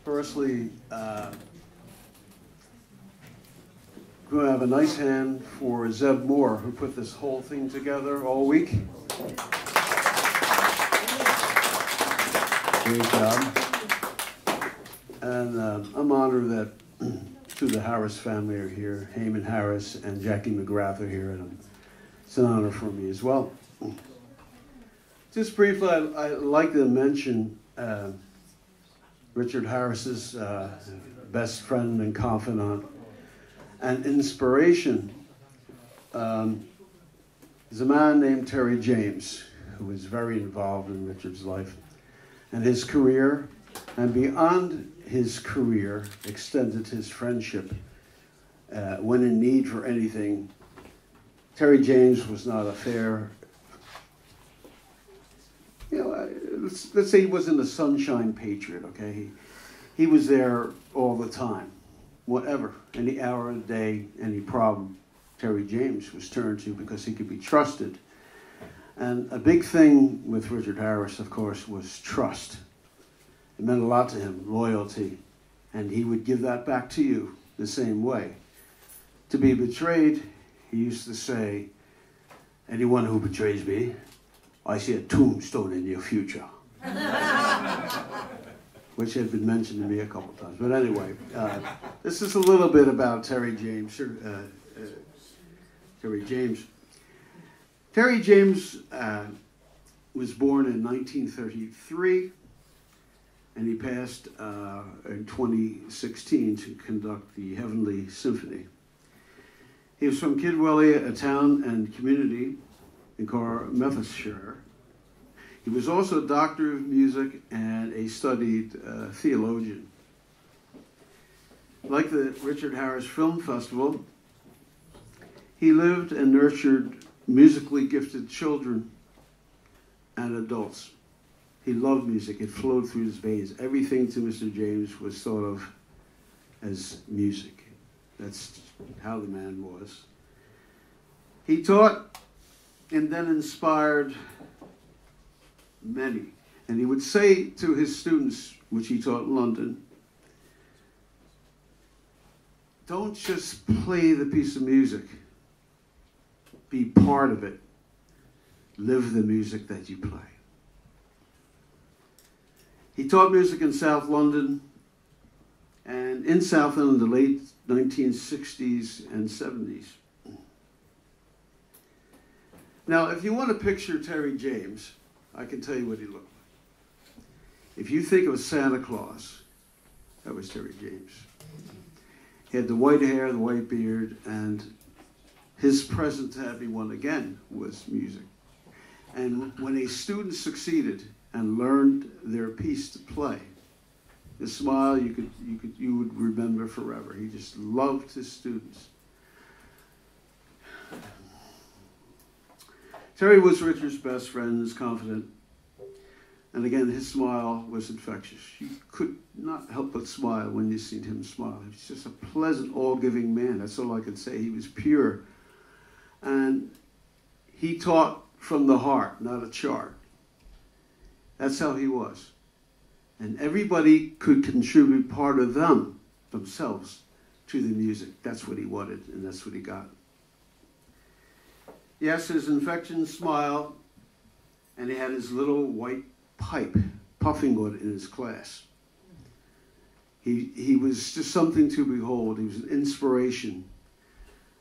Firstly, we're going to have a nice hand for Zeb Moore, who put this whole thing together all week. Great job. And I'm honored that two of the Harris family are here. Eamon Harris and Jackie McGrath are here, and it's an honor for me as well. Just briefly, I'd like to mention Richard Harris's best friend and confidant and inspiration is a man named Terry James, who was very involved in Richard's life and his career, and beyond his career extended his friendship. When in need for anything, Terry James was not a fair, let's say he wasn't a sunshine patriot, okay? He was there all the time, whatever, any hour of the day, any problem, Terry James was turned to because he could be trusted. And a big thing with Richard Harris, of course, was trust. It meant a lot to him, loyalty, and he would give that back to you the same way. To be betrayed, he used to say, anyone who betrays me, I see a tombstone in your future. Which had been mentioned to me a couple times. But anyway, this is a little bit about Terry James. Terry James. Terry James was born in 1933, and he passed in 2016 to conduct the Heavenly Symphony. He was from Kidwelly, a town and community in Carmarthenshire. He was also a doctor of music and a studied theologian. Like the Richard Harris Film Festival, he lived and nurtured musically gifted children and adults. He loved music. It flowed through his veins. Everything to Mr. James was thought of as music. That's how the man was. He taught and then inspired many. And he would say to his students, which he taught in London, don't just play the piece of music. Be part of it. Live the music that you play. He taught music in South London and in South London in the late 1960s and 70s. Now, if you want to picture Terry James, I can tell you what he looked like. If you think of Santa Claus, that was Terry James. He had the white hair, the white beard, and his present to everyone, again, was music. And when a student succeeded and learned their piece to play, the smile you would remember forever. He just loved his students. Terry was Richard's best friend, his confidant, and again, his smile was infectious. You could not help but smile when you seen him smile. He was just a pleasant, all-giving man. That's all I could say. He was pure. And he taught from the heart, not a chart. That's how he was. And everybody could contribute part of themselves, to the music. That's what he wanted, and that's what he got. Yes, his infectious smile, and he had his little white pipe puffing on it in his class. He was just something to behold. He was an inspiration.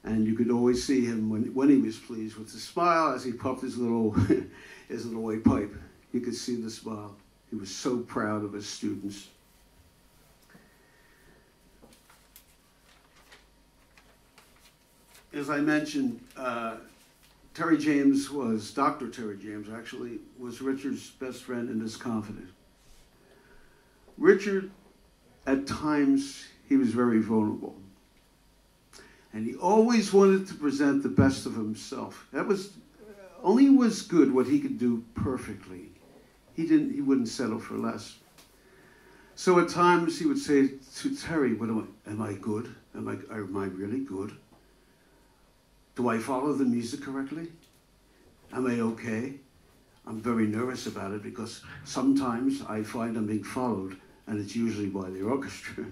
And you could always see him when he was pleased with the smile as he puffed his little white pipe. You could see the smile. He was so proud of his students. As I mentioned, Terry James was, Dr. Terry James actually, was Richard's best friend and his confidant. Richard, at times, he was very vulnerable. And he always wanted to present the best of himself. That was, only was good what he could do perfectly. He wouldn't settle for less. So at times he would say to Terry, am I good? Am I really good? Do I follow the music correctly? Am I okay? I'm very nervous about it because sometimes I find I'm being followed, and it's usually by the orchestra.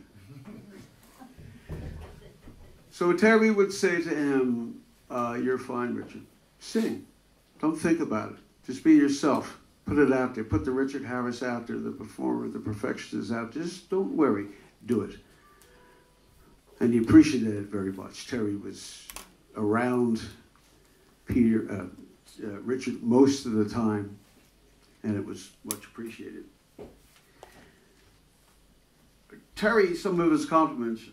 So Terry would say to him, you're fine, Richard. Sing. Don't think about it. Just be yourself. Put it out there. Put the Richard Harris out there, the performer, the perfectionist out there. Just don't worry. Do it. And he appreciated it very much. Terry was around Richard most of the time, and it was much appreciated. Terry, some of his compliments,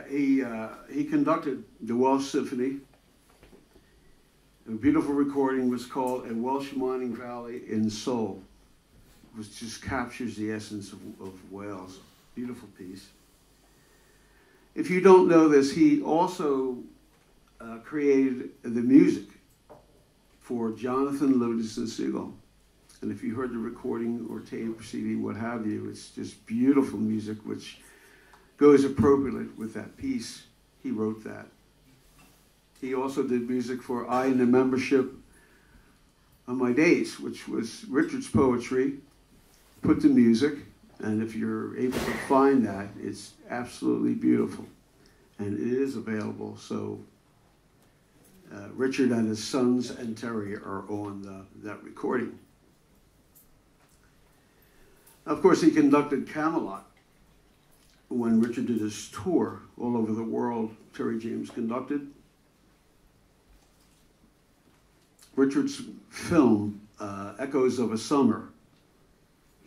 he conducted the Welsh Symphony. A beautiful recording was called A Welsh Mining Valley in Soul, which just captures the essence of Wales. Beautiful piece. If you don't know this, he also created the music for Jonathan Livingston Seagull. And if you heard the recording or tape, CD, what have you, it's just beautiful music which goes appropriately with that piece. He wrote that. He also did music for I and the Membership on My Days, which was Richard's poetry, put to music, and if you're able to find that, it's absolutely beautiful. And it is available, so Richard and his sons and Terry are on that recording. Of course, he conducted Camelot. When Richard did his tour all over the world, Terry James conducted. Richard's film, Echoes of a Summer,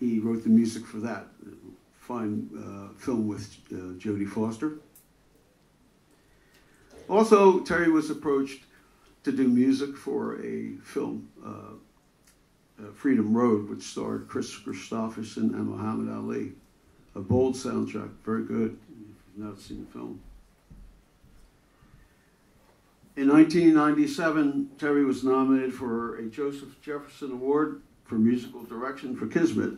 he wrote the music for that. Fine film with Jodie Foster. Also, Terry was approached to do music for a film, Freedom Road, which starred Chris Christopherson and Muhammad Ali. A bold soundtrack, very good, if you've not seen the film. In 1997, Terry was nominated for a Joseph Jefferson Award for musical direction for Kismet,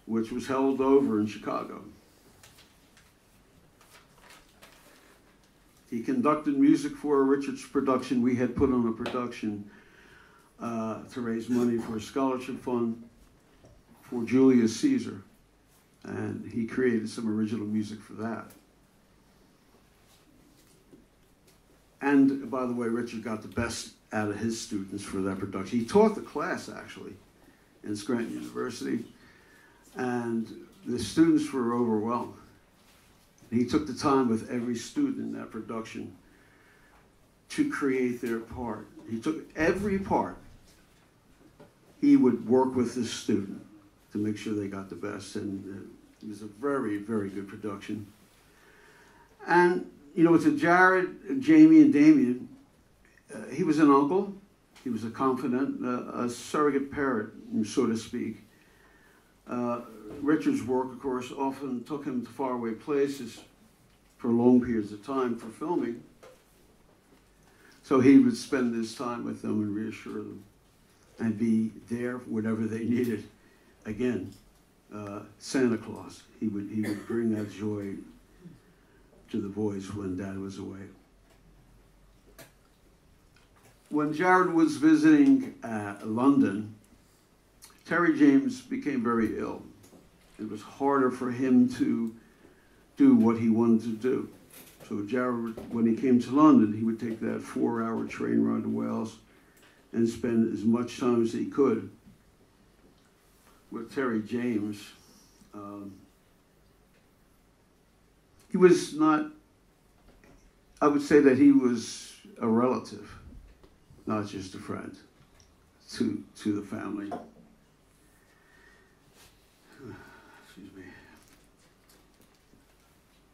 which was held over in Chicago. He conducted music for Richard's production. We had put on a production to raise money for a scholarship fund for Julius Caesar. And he created some original music for that. And by the way, Richard got the best out of his students for that production. He taught the class, actually, in Scranton University. And the students were overwhelmed. He took the time with every student in that production to create their part. He took every part. He would work with the student to make sure they got the best, and it was a very, very good production. And, you know, to Jared, Jamie, and Damien, he was an uncle, he was a confidant, a surrogate parent, so to speak. Richard's work, of course, often took him to faraway places for long periods of time for filming. So he would spend his time with them and reassure them and be there whenever they needed. Again, Santa Claus. He would bring that joy to the boys when Dad was away. When Jared was visiting London, Terry James became very ill. It was harder for him to do what he wanted to do. So Jared, when he came to London, he would take that 4-hour train ride to Wales and spend as much time as he could with Terry James. He was not, I would say that he was a relative, not just a friend to the family. Excuse me.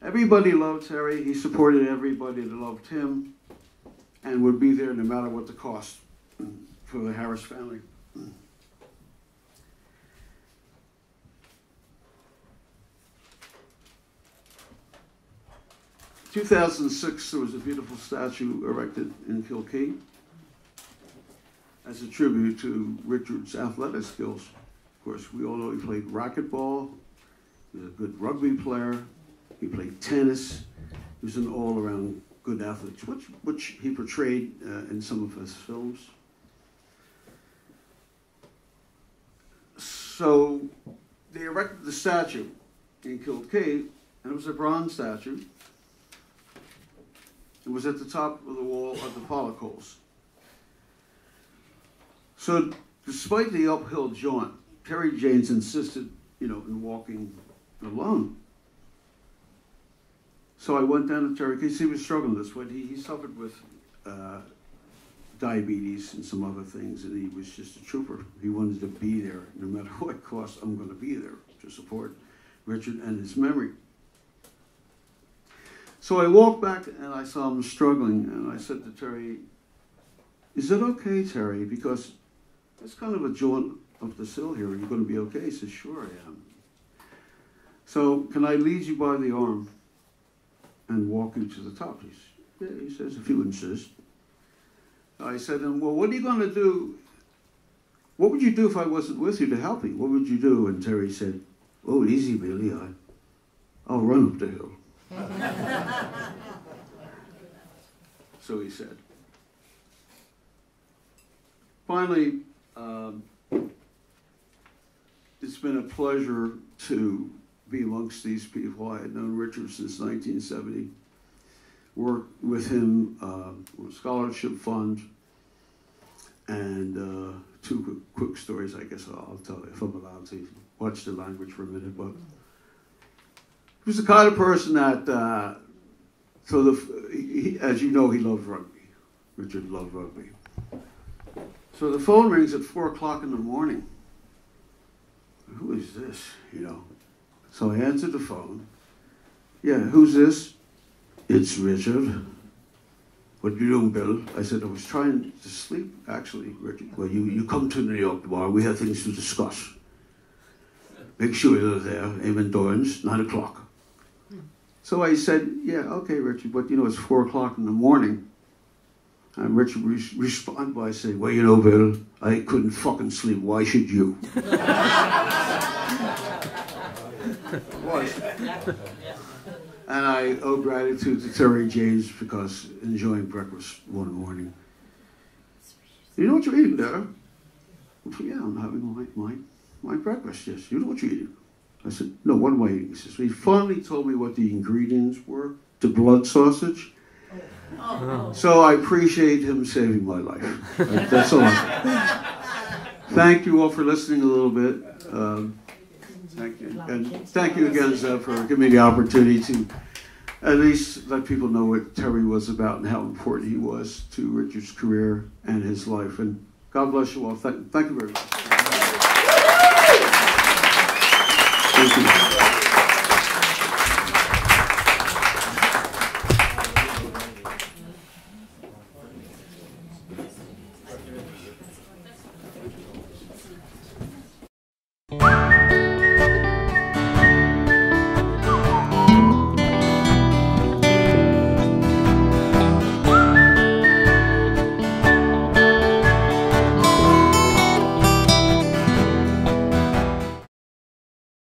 Everybody loved Terry. He supported everybody that loved him and would be there no matter what the cost for the Harris family. 2006, there was a beautiful statue erected in Kilkee as a tribute to Richard's athletic skills. Of course, we all know he played racquetball, he was a good rugby player, he played tennis, he was an all-around good athlete, which he portrayed in some of his films. So they erected the statue in Kilkee, and it was a bronze statue. It was at the top of the wall of the Pollock holes. So despite the uphill jaunt, Terry James insisted, in walking alone. So I went down to Terry, because he was struggling this way. He suffered with diabetes and some other things, and he was just a trooper. He wanted to be there, no matter what cost, I'm going to be there to support Richard and his memory. So I walked back and I saw him struggling, and I said to Terry, "Is it okay, Terry? Because it's kind of a jaunt up this hill here. Are you going to be okay?" He said, "Sure I am." "So can I lead you by the arm and walk you to the top?" He says, "Yeah," he says, "if you insist." I said to him, "Well, what are you going to do? What would you do if I wasn't with you to help you? What would you do?" And Terry said, "Oh, easy, Billy. I'll run up the hill." So he said. Finally, it's been a pleasure to be amongst these people. I had known Richard since 1970. Worked with him with a scholarship fund. And two quick stories, I guess I'll tell you if I'm allowed to watch the language for a minute. But he was the kind of person that, as you know, he loved rugby. Richard loved rugby. So the phone rings at 4 o'clock in the morning. Who is this, So I answered the phone. "Yeah, who's this?" "It's Richard." "What are you doing, Bill?" I said, "I was trying to sleep, actually, Richard." "Well, you come to New York tomorrow. We have things to discuss. Make sure you're there, Eamon Dorrance, 9 o'clock. So I said, "Yeah, okay, Richard, but it's 4 o'clock in the morning." And Richard responded by saying, "Well, Bill, I couldn't fucking sleep. Why should you?" It was. And I owe gratitude to Terry James because enjoying breakfast one morning. "You know what you're eating there?" I said, "Yeah, I'm having my breakfast, yes." "You know what you're eating?" I said, "No, what am I eating?" He says, he finally told me what the ingredients were to blood sausage. Oh. So I appreciate him saving my life. That's all. Thank you all for listening a little bit. Thank you. And thank you again, Zeb, for giving me the opportunity to at least let people know what Terry was about and how important he was to Richard's career and his life. And God bless you all. Thank you very much. Thank you.